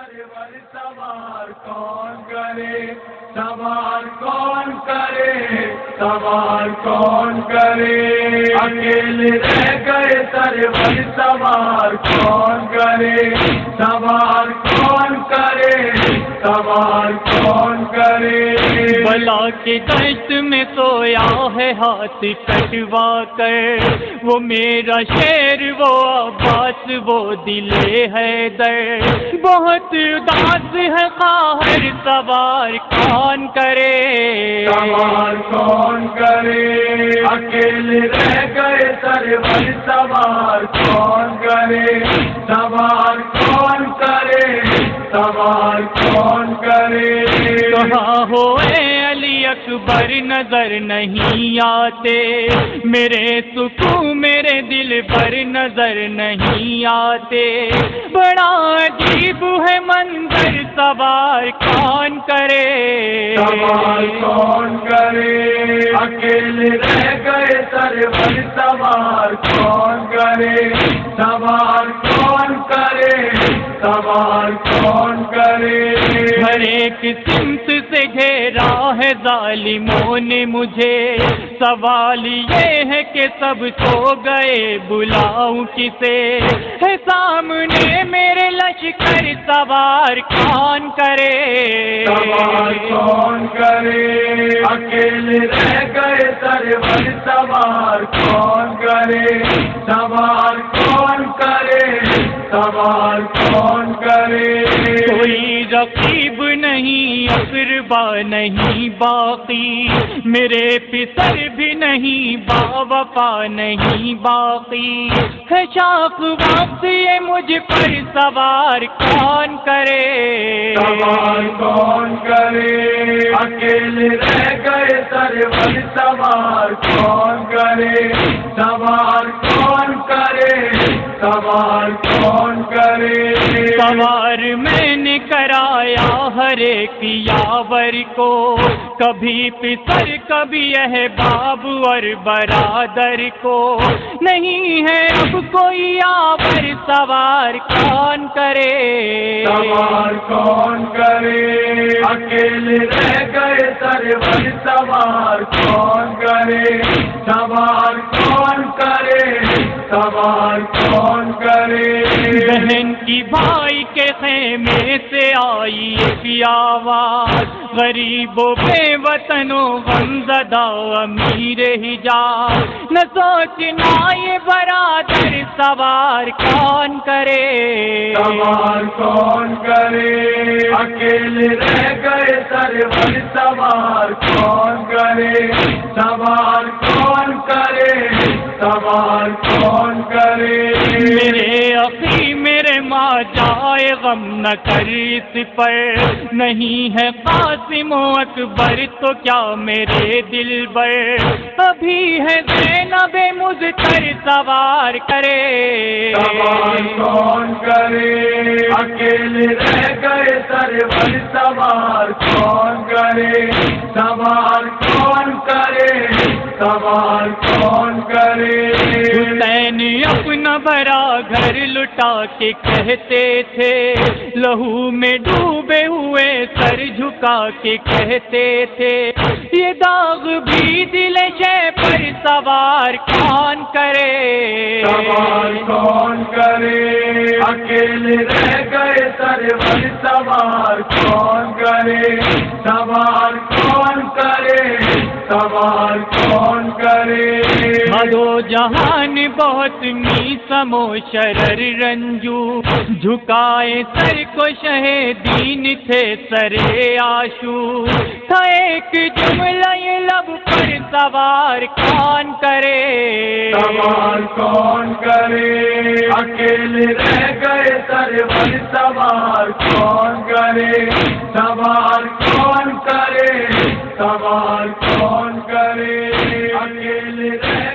سرور سوار کون کرے، سوار کون کرے، سوار کون کرے، اکیلے رہ گئے سرور سوار کون کرے، سوار کون کرے، سوار کون کرے۔ بلا کے دشت میں سویا ہے ہاتھ کٹوا کر، وہ میرا شیر وہ عباس وہ دل حیدر، بہت اداس ہے قاہر سوار کون کرے، سوار کون کرے، اکیلے رہ گئے سرور سوار کون کرے، سوار کون کرے، سوار کون کرے۔ کہاں ہو اے علی اکبر نظر نہیں آتے، میرے سکون میرے دل پر نظر نہیں آتے، بڑا عجیب ہے منظر سوار کون کرے، سوار کون کرے، اکیلے رہ گئے سرور سوار کون کرے، سوار کون کرے، سوار کون کرے۔ ہر ایک سمت سے گھیرا ہے ظالموں نے مجھے، سوال یہ ہے کہ سب سو گئے بلاؤں کسے، ہے سامنے میرے لشکر سوار کون کرے، سوار کون کرے، اکیلے رہ گئے سرور سوار کون کرے، سوار کون کرے، سوار کون کرے۔ کوئی رقیب نہیں اقربا نہیں باقی، میرے پسر بھی نہیں با وفا نہیں باقی، ہے شاخ وقت یہ مجھ پر سوار کون کرے، سوار کون کرے، اکیلے رہ گئے سرور سوار کون کرے، سوار کون کرے، سوار کون کرے۔ سوار میں نے کرایا ہر ایک یاور کو، کبھی پسر کبھی احباب اور برادر کو، نہیں ہے اب کوئی یاور سوار کون کرے، سوار کون کرے، اکیلے رہ گئے سرور سوار کون کرے، سوار کون کرے، سوار کون کرے۔ بہن کی بھائی کے خیمے سے آئی ایک آواز، غریبوں بے وطنوں غمزدہ امیر حجاز، نہ سوچنا یہ برادر سوار کون کرے، سوار کون کرے، اکیلے رہ گئے سرور سوار کون کرے، سوار کون کرے، سوار کون کرے۔ میرے اخی میرے ماں جائے غم نہ کر اس پر، نہیں ہے قاسم و اکبر تو کیا میرے دل بر، ابھی ہے زینب مضطر سوار کرے، سوار کون کرے، اکیلے رہ گئے سرور سوار کون کرے، سوار کون کرے، سوار کون کرے۔ حسین اپنا بھرا گھر لٹا کے کہتے تھے، لہو میں ڈوبے ہوئے سر جھکا کے کہتے تھے، یہ داغ بھی دل شے پر سوار کون کرے، سوار کون کرے، اکیلے رہ گئے سرور سوار کون کرے، سوار کون کرے، سوار کون کرے۔ دو جہان بہت میسم و شرر رنجو، جھکائے سر کو شہ دین تھے سر آشو، تھا ایک جملہ یہ لب پر سوار کون کرے، سوار کون کرے، اکیلے رہ گئے سرور سوار کون کرے، سوار کون کرے، سوار کون کرے، اکیلے رہ